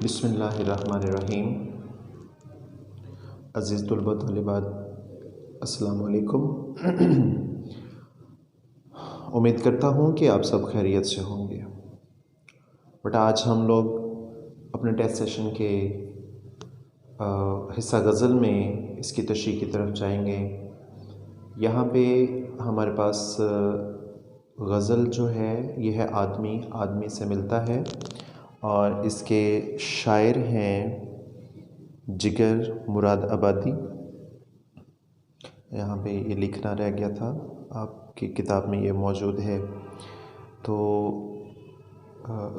बिस्मिल्लाहिर्रहमानिर्रहीम। अज़ीज़ तलबा तालिबात, अस्सलाम वालेकुम। उम्मीद करता हूँ कि आप सब खैरियत से होंगे। बट आज हम लोग अपने टेस्ट सेशन के हिस्सा गज़ल में इसकी तशरीह की तरफ जाएंगे। यहाँ पे हमारे पास गज़ल जो है ये है आदमी से मिलता है और इसके शायर हैं जिगर मुराद आबादी। यहाँ पे ये लिखना रह गया था, आपकी किताब में ये मौजूद है। तो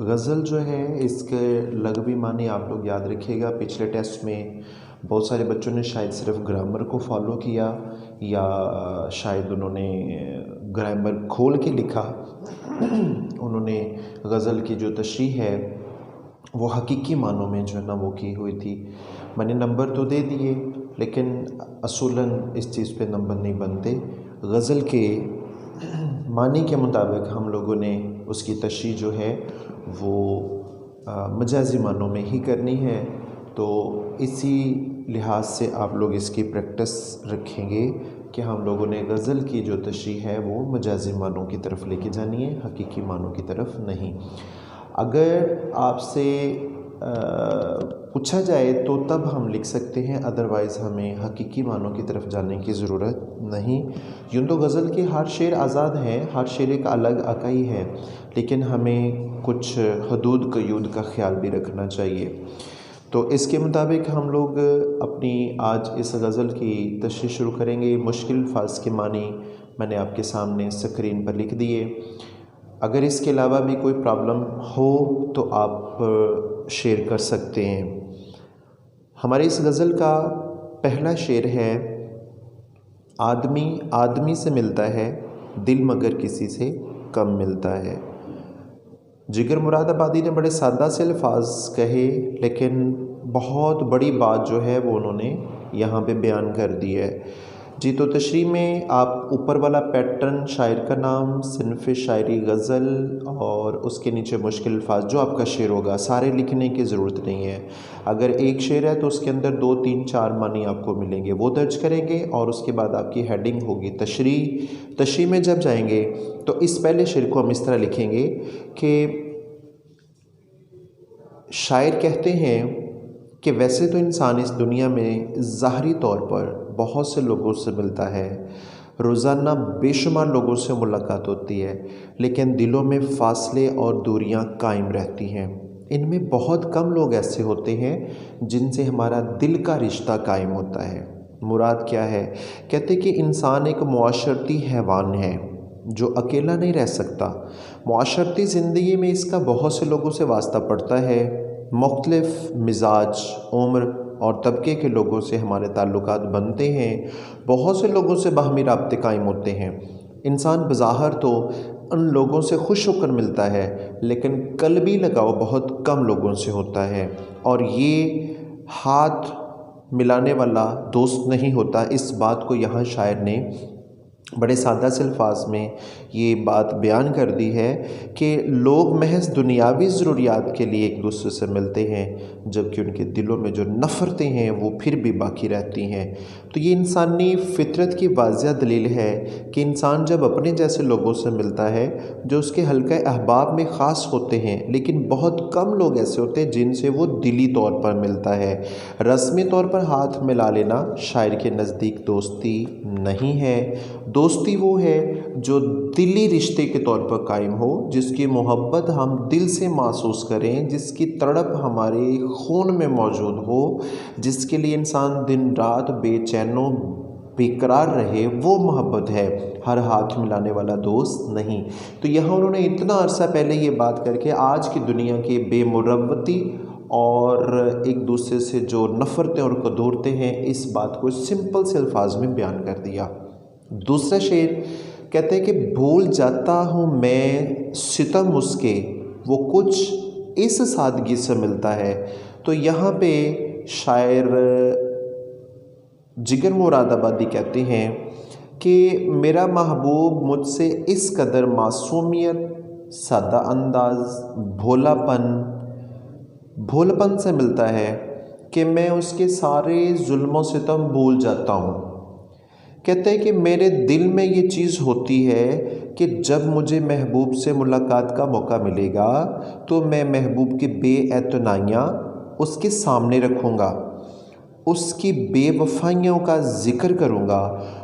गज़ल जो है इसके लग़वी मानी आप लोग याद रखिएगा। पिछले टेस्ट में बहुत सारे बच्चों ने शायद सिर्फ ग्रामर को फॉलो किया या शायद उन्होंने ग्रामर खोल के लिखा। उन्होंने गज़ल की जो तशरीह है वो हकीकी मानों में जो है ना वो की हुई थी। मैंने नंबर तो दे दिए लेकिन असूलन इस चीज़ पे नंबर नहीं बनते। गज़ल के मानी के मुताबिक हम लोगों ने उसकी तशरीह जो है वो मजाजी मानों में ही करनी है। तो इसी लिहाज से आप लोग इसकी प्रैक्टिस रखेंगे कि हम लोगों ने गज़ल की जो तशरीह है वो मजाजी मानों की तरफ लेके जानी है, हकीकी मानों की तरफ नहीं। अगर आपसे पूछा जाए तो तब हम लिख सकते हैं, अदरवाइज़ हमें हकीकी मानों की तरफ जाने की ज़रूरत नहीं। यूँ तो गज़ल के हर शेर आज़ाद हैं, हर शेर एक अलग अकाई है, लेकिन हमें कुछ हदूद क़यूद का ख़्याल भी रखना चाहिए। तो इसके मुताबिक हम लोग अपनी आज इस गज़ल की तशरीह शुरू करेंगे। मुश्किल अल्फाज़ के मानी मैंने आपके सामने स्क्रीन पर लिख दिए। अगर इसके अलावा भी कोई प्रॉब्लम हो तो आप शेयर कर सकते हैं। हमारे इस गज़ल का पहला शेर है, आदमी से मिलता है दिल मगर किसी से कम मिलता है। जिगर मुराद आबादी ने बड़े सादा से अल्फाज कहे, लेकिन बहुत बड़ी बात जो है वो उन्होंने यहाँ पे बयान कर दी है जी। तो तशरीह में आप ऊपर वाला पैटर्न, शायर का नाम, सिनफ़ शायरी गज़ल और उसके नीचे मुश्किल अल्फाज, जो आपका शेर होगा सारे लिखने की ज़रूरत नहीं है। अगर एक शेर है तो उसके अंदर 2, 3, 4 मानी आपको मिलेंगे, वो दर्ज करेंगे और उसके बाद आपकी हेडिंग होगी तशरीह में जब जाएंगे तो इस पहले शेर को हम इस तरह लिखेंगे कि शायर कहते हैं कि वैसे तो इंसान इस दुनिया में ज़ाहरी तौर पर बहुत से लोगों से मिलता है, रोज़ाना बेशुमार लोगों से मुलाकात होती है, लेकिन दिलों में फ़ासले और दूरियां कायम रहती हैं। इनमें बहुत कम लोग ऐसे होते हैं जिनसे हमारा दिल का रिश्ता कायम होता है। मुराद क्या है? कहते कि इंसान एक मुआशरती हैवान है जो अकेला नहीं रह सकता। मुआशरती ज़िंदगी में इसका बहुत से लोगों से वास्ता पड़ता है। मुख्तलिफ़ मिजाज, उम्र और तबके के लोगों से हमारे ताल्लुकात बनते हैं। बहुत से लोगों से बाहमी राब्ते कायम होते हैं। इंसान बज़ाहिर तो उन लोगों से खुश होकर मिलता है, लेकिन क़ल्बी लगाव बहुत कम लोगों से होता है और ये हाथ मिलाने वाला दोस्त नहीं होता। इस बात को यहाँ शायर ने बड़े सादा से अल्फाज में ये बात बयान कर दी है कि लोग महज दुनियावी ज़रूरियात के लिए एक दूसरे से मिलते हैं, जबकि उनके दिलों में जो नफ़रतें हैं वो फिर भी बाकी रहती हैं। तो ये इंसानी फितरत की वाज़िह दलील है कि इंसान जब अपने जैसे लोगों से मिलता है जो उसके हल्का अहबाब में ख़ास होते हैं, लेकिन बहुत कम लोग ऐसे होते हैं जिनसे वो दिली तौर पर मिलता है। रस्मी तौर पर हाथ मिला लेना शायर के नज़दीक दोस्ती नहीं है। दोस्ती वो है जो दिली रिश्ते के तौर पर कायम हो, जिसकी मोहब्बत हम दिल से महसूस करें, जिसकी तड़प हमारे खून में मौजूद हो, जिसके लिए इंसान दिन रात बेचैनो बेकरार रहे, वो मोहब्बत है, हर हाथ मिलाने वाला दोस्त नहीं। तो यहाँ उन्होंने इतना अरसा पहले ये बात करके आज की दुनिया की बेमुरव्वती और एक दूसरे से जो नफ़रतें और कदूरतें हैं, इस बात को सिंपल से अल्फाज में बयान कर दिया। दूसरा शेर कहते हैं कि भूल जाता हूँ मैं सितम उसके, वो कुछ इस सादगी से मिलता है। तो यहाँ पे शायर जिगर मुराद आबादी कहते हैं कि मेरा महबूब मुझसे इस कदर मासूमियत, सादा अंदाज, भोलापन भोलपन से मिलता है कि मैं उसके सारे जुल्म सितम भूल जाता हूँ। कहते हैं कि मेरे दिल में ये चीज़ होती है कि जब मुझे महबूब से मुलाकात का मौका मिलेगा तो मैं महबूब की बेएतनाइयाँ उसके सामने रखूँगा, उसकी बेवफाइयों का ज़िक्र करूँगा।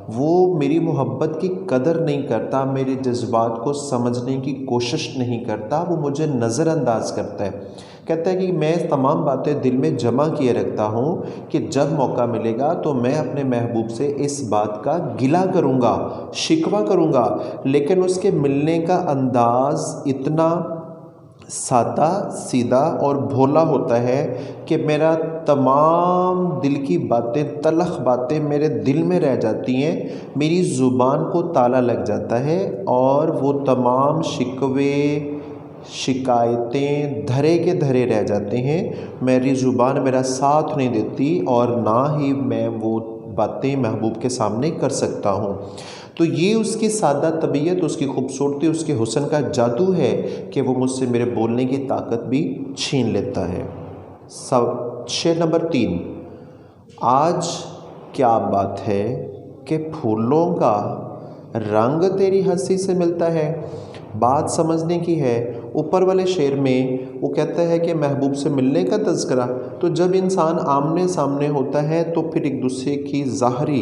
वो मेरी मोहब्बत की कदर नहीं करता, मेरे जज्बात को समझने की कोशिश नहीं करता, वो मुझे नज़रअंदाज करता है। कहता है कि मैं तमाम बातें दिल में जमा किए रखता हूँ कि जब मौका मिलेगा तो मैं अपने महबूब से इस बात का गिला करूँगा, शिकवा करूँगा, लेकिन उसके मिलने का अंदाज़ इतना सादा सीधा और भोला होता है कि मेरा तमाम दिल की बातें, तलख़ बातें मेरे दिल में रह जाती हैं, मेरी ज़ुबान को ताला लग जाता है और वो तमाम शिकवे शिकायतें धरे के धरे रह जाते हैं। मेरी ज़ुबान मेरा साथ नहीं देती और ना ही मैं वो बातें महबूब के सामने कर सकता हूँ। तो ये उसकी सादा तबीयत, उसकी खूबसूरती, उसके हुस्न का जादू है कि वो मुझसे मेरे बोलने की ताकत भी छीन लेता है। शेर नंबर 3। आज क्या बात है कि फूलों का रंग तेरी हंसी से मिलता है। बात समझने की है। ऊपर वाले शेर में वो कहता है कि महबूब से मिलने का तज़किरा, तो जब इंसान आमने सामने होता है तो फिर एक दूसरे की ज़ाहरी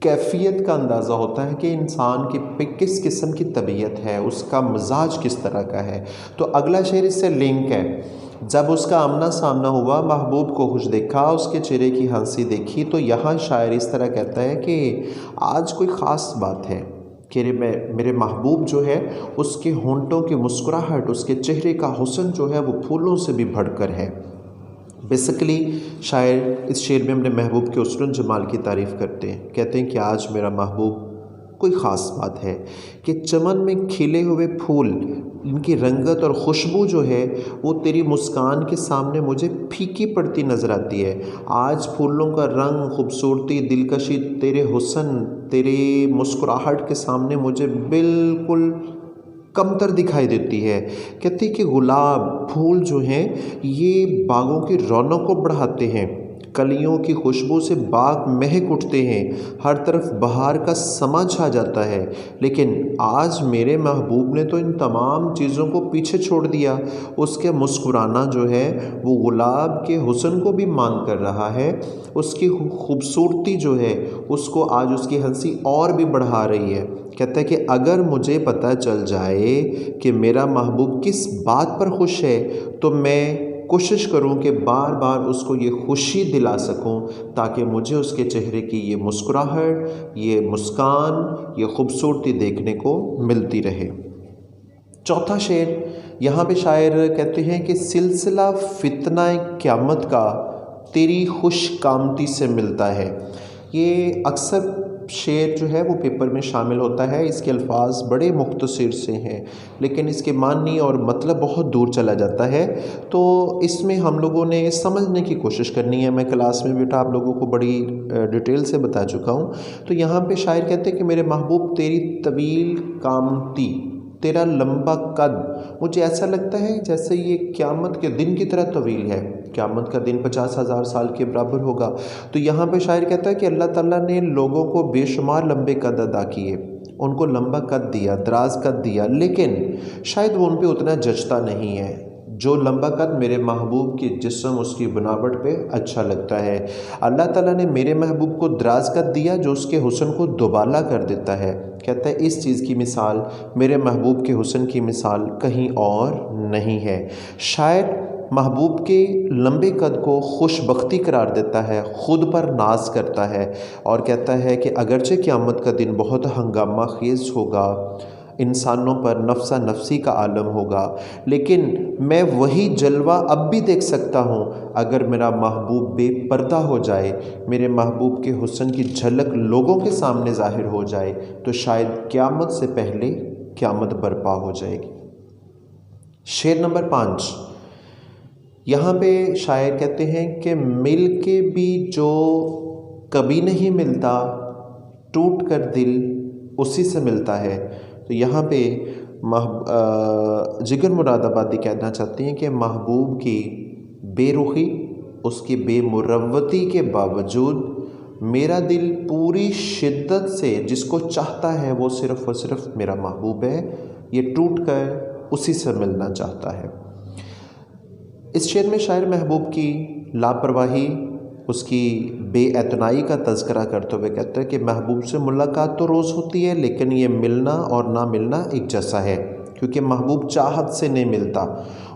कैफ़ियत का अंदाज़ा होता है कि इंसान की पे किस किस्म की तबीयत है, उसका मिजाज किस तरह का है। तो अगला शेर इससे लिंक है। जब उसका आमना सामना हुआ, महबूब को खुश देखा, उसके चेहरे की हंसी देखी, तो यहाँ शायर इस तरह कहता है कि आज कोई ख़ास बात है कि मेरे महबूब जो है उसके होंठों की मुस्कुराहट, उसके चेहरे का हुस्न जो है वो फूलों से भी बढ़कर है। बेसिकली शायर इस शेर में अपने महबूब के हुस्न जमाल की तारीफ़ करते हैं। कहते हैं कि आज मेरा महबूब कोई ख़ास बात है कि चमन में खिले हुए फूल, इनकी रंगत और खुशबू जो है वो तेरी मुस्कान के सामने मुझे फीकी पड़ती नज़र आती है। आज फूलों का रंग, खूबसूरती, दिलकशी तेरे हुस्न, तेरी मुस्कुराहट के सामने मुझे बिल्कुल कमतर दिखाई देती है। कहती कि गुलाब फूल जो हैं ये बागों की रौनक को बढ़ाते हैं, कलियों की खुशबू से बाग महक उठते हैं, हर तरफ बहार का समा छा जाता है। लेकिन आज मेरे महबूब ने तो इन तमाम चीज़ों को पीछे छोड़ दिया। उसके मुस्कुराना जो है वो गुलाब के हुस्न को भी मान कर रहा है, उसकी खूबसूरती जो है उसको आज उसकी हंसी और भी बढ़ा रही है। कहता है कि अगर मुझे पता चल जाए कि मेरा महबूब किस बात पर खुश है तो मैं कोशिश करूं कि बार बार उसको ये खुशी दिला सकूं, ताकि मुझे उसके चेहरे की ये मुस्कुराहट, ये मुस्कान, ये खूबसूरती देखने को मिलती रहे। चौथा शेर यहाँ पे शायर कहते हैं कि सिलसिला फितना क़यामत का तेरी खुशकामती से मिलता है। ये अक्सर शेर जो है वो पेपर में शामिल होता है। इसके अल्फाज बड़े मुख्तसर से हैं लेकिन इसके मानी और मतलब बहुत दूर चला जाता है, तो इसमें हम लोगों ने समझने की कोशिश करनी है। मैं क्लास में बेटा आप लोगों को बड़ी डिटेल से बता चुका हूँ। तो यहाँ पे शायर कहते हैं कि मेरे महबूब तेरी तवील कामती, तेरा लंबा कद मुझे ऐसा लगता है जैसे ये क़यामत के दिन की तरह तवील है। क़यामत का दिन 50,000 साल के बराबर होगा। तो यहाँ पे शायर कहता है कि अल्लाह ताला ने लोगों को बेशुमार लंबे कद अदा किए, उनको लंबा कद दिया, दराज कद दिया, लेकिन शायद वो उन पे उतना जचता नहीं है जो लंबा कद मेरे महबूब के जिस्म, उसकी बनावट पे अच्छा लगता है। अल्लाह ताला ने मेरे महबूब को दराज कद दिया जो उसके हुस्न को दुबाला कर देता है। कहता है इस चीज़ की मिसाल, मेरे महबूब के हुस्न की मिसाल कहीं और नहीं है। शायर महबूब के लंबे कद को खुशबख्ती करार देता है, ख़ुद पर नाज करता है और कहता है कि अगरचे क़यामत का दिन बहुत हंगामा खेज़ होगा, इंसानों पर नफ्सा नफसी का आलम होगा, लेकिन मैं वही जलवा अब भी देख सकता हूँ अगर मेरा महबूब बेपर्दा हो जाए, मेरे महबूब के हुस्न की झलक लोगों के सामने ज़ाहिर हो जाए तो शायद क़यामत से पहले क़यामत बर्पा हो जाएगी। शेर नंबर 5 यहाँ पे शायर कहते हैं कि मिल के भी जो कभी नहीं मिलता, टूट कर दिल उसी से मिलता है। तो यहाँ पे जिगर मुरादाबादी कहना चाहते हैं कि महबूब की बेरुखी, उसकी बेमुरवती के बावजूद मेरा दिल पूरी शिद्दत से जिसको चाहता है वो सिर्फ़ और सिर्फ मेरा महबूब है, ये टूट कर उसी से मिलना चाहता है। इस शेर में शायर महबूब की लापरवाही, उसकी बेएतनाई का तज़किरा करते हुए कहता है कि महबूब से मुलाकात तो रोज़ होती है, लेकिन ये मिलना और ना मिलना एक जैसा है, क्योंकि महबूब चाहत से नहीं मिलता।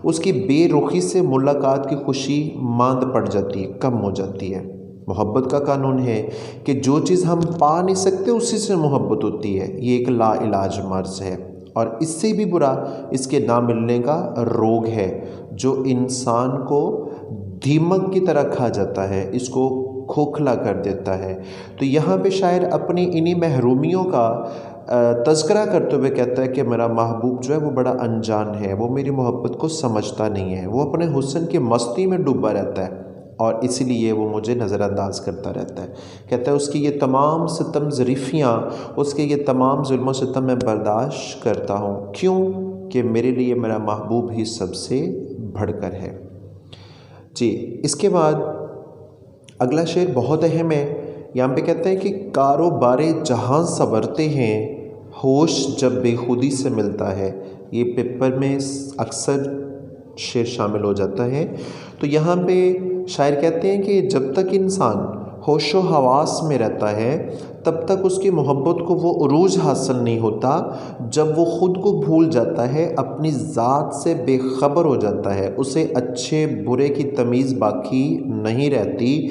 उसकी बेरुखी से मुलाकात की खुशी मांद पड़ जाती है, कम हो जाती है। मोहब्बत का कानून है कि जो चीज़ हम पा नहीं सकते उसी से मोहब्बत होती है। ये एक ला इलाज मर्ज़ है, और इससे भी बुरा इसके ना मिलने का रोग है जो इंसान को दीमक की तरह खा जाता है, इसको खोखला कर देता है। तो यहाँ पे शायर अपनी इन्हीं महरूमियों का तज़किरा करते हुए कहता है कि मेरा महबूब जो है वो बड़ा अनजान है, वो मेरी मोहब्बत को समझता नहीं है, वो अपने हुस्न की मस्ती में डूबा रहता है और इसीलिए वो मुझे नज़रअंदाज करता रहता है। कहता है उसकी ये तमाम सितम ज़रीफ़ियाँ, उसके ये तमाम जुल्म सितम मैं बर्दाश्त करता हूँ, क्यों कि मेरे लिए मेरा महबूब ही सबसे बढ़कर है। जी, इसके बाद अगला शेर बहुत अहम है। यहाँ पे कहते हैं कि कारोबारे जहाँ संवरते हैं, होश जब बेखुदी से मिलता है। ये पेपर में अक्सर शेर शामिल हो जाता है। तो यहाँ पे शायर कहते हैं कि जब तक इंसान होशो हवास में रहता है तब तक उसकी मोहब्बत को वो उरूज हासिल नहीं होता। जब वो ख़ुद को भूल जाता है, अपनी ज़ात से बेखबर हो जाता है, उसे अच्छे बुरे की तमीज़ बाकी नहीं रहती,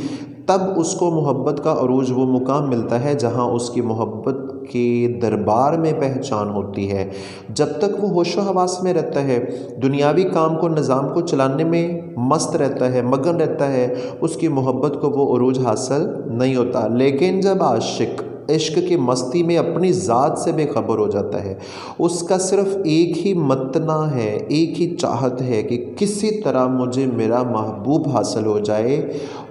तब उसको मोहब्बत का अरूज वो मुकाम मिलता है जहाँ उसकी मोहब्बत के दरबार में पहचान होती है। जब तक वो होशो हवास में रहता है, दुनियावी काम को निज़ाम को चलाने में मस्त रहता है, मगन रहता है, उसकी मोहब्बत को वो अरूज हासिल नहीं होता। लेकिन जब आशिक इश्क की मस्ती में अपनी ज़ात से बेखबर हो जाता है, उसका सिर्फ़ एक ही मतना है, एक ही चाहत है कि किसी तरह मुझे मेरा महबूब हासिल हो जाए।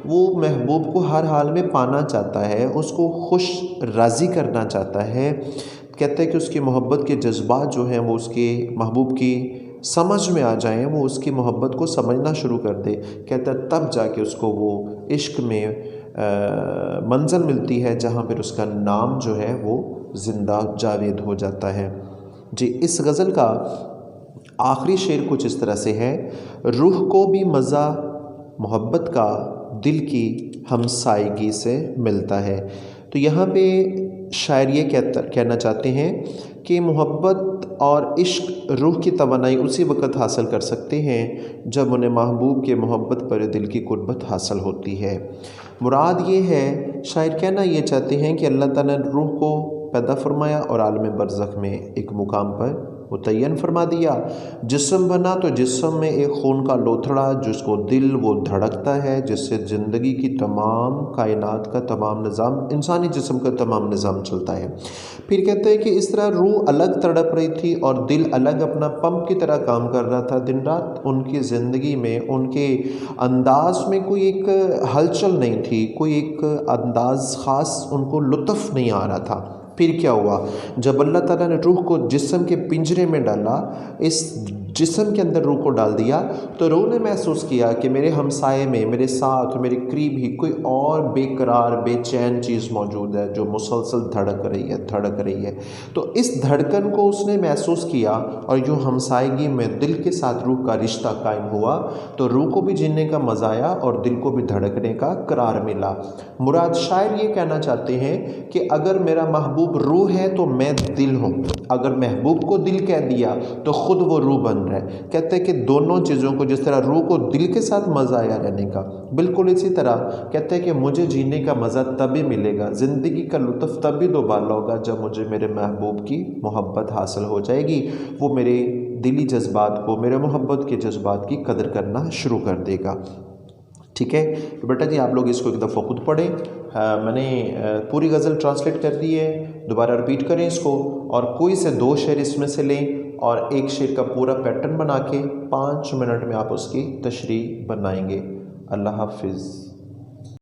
वो महबूब को हर हाल में पाना चाहता है, उसको खुश राज़ी करना चाहता है। कहते हैं कि उसकी मोहब्बत के जज्बात जो हैं वो उसके महबूब की समझ में आ जाएं, वो उसकी मोहब्बत को समझना शुरू कर दे। कहता है तब जाके उसको वो इश्क में मंज़िल मिलती है जहाँ पर उसका नाम जो है वो ज़िंदा जावेद हो जाता है। जी, इस गज़ल का आखिरी शेर कुछ इस तरह से है, रूह को भी मज़ा मोहब्बत का दिल की हमसायगी से मिलता है। तो यहाँ पे शायर ये कहना चाहते हैं कि मोहब्बत और इश्क रूह की तवानाई उसी वक़्त हासिल कर सकते हैं जब उन्हें महबूब के मोहब्बत पर दिल की कुर्बत हासिल होती है। मुराद ये है, शायर कहना ये चाहते हैं कि अल्लाह ताला ने रूह को पैदा फरमाया और आलम बरज़ख में एक मुकाम पर मुतय्यन फरमा दिया। जिस्म बना तो जिस्म में एक खून का लोथड़ा जिसको दिल वो धड़कता है, जिससे ज़िंदगी की तमाम कायनात का तमाम निज़ाम, इंसानी जिस्म का तमाम निज़ाम चलता है। फिर कहते हैं कि इस तरह रूह अलग तड़प रही थी और दिल अलग अपना पंप की तरह काम कर रहा था दिन रात। उनकी ज़िंदगी में उनके अंदाज में कोई एक हलचल नहीं थी, कोई एक अंदाज़ ख़ास उनको लुत्फ़ नहीं आ रहा था। फिर क्या हुआ, जब अल्लाह ताला ने रूह को जिस्म के पिंजरे में डाला, इस जिस्म के अंदर रूह को डाल दिया, तो रूह ने महसूस किया कि मेरे हमसाये में, मेरे साथ, मेरे करीब ही कोई और बेकरार बेचैन चीज़ मौजूद है जो मुसलसल धड़क रही है। तो इस धड़कन को उसने महसूस किया और यूँ हमसायगी में दिल के साथ रूह का रिश्ता कायम हुआ, तो रूह को भी जीने का मज़ा आया और दिल को भी धड़कने का करार मिला। मुराद शायर ये कहना चाहते हैं कि अगर मेरा महबूब रूह है तो मैं दिल हूँ, अगर महबूब को दिल कह दिया तो ख़ुद वो रूह बन रहा है। कहते हैं कि दोनों चीज़ों को, जिस तरह रूह को दिल के साथ मज़ा आया रहने का, बिल्कुल इसी तरह कहते हैं कि मुझे जीने का मज़ा तभी मिलेगा, ज़िंदगी का लुत्फ़ तभी दोबाला होगा जब मुझे मेरे महबूब की मोहब्बत हासिल हो जाएगी। वो मेरे दिली जज्बात को, मेरे मोहब्बत के जज्बात की कदर करना शुरू कर देगा। ठीक है, तो बेटा जी आप लोग इसको एक दफ़ा खुद पढ़ें। मैंने पूरी गज़ल ट्रांसलेट कर दी है, दोबारा रिपीट करें इसको और कोई से 2 शेर इसमें से लें और एक शेर का पूरा पैटर्न बना के 5 मिनट में आप उसकी तशरीह बनाएंगे। अल्लाह हाफ़िज़।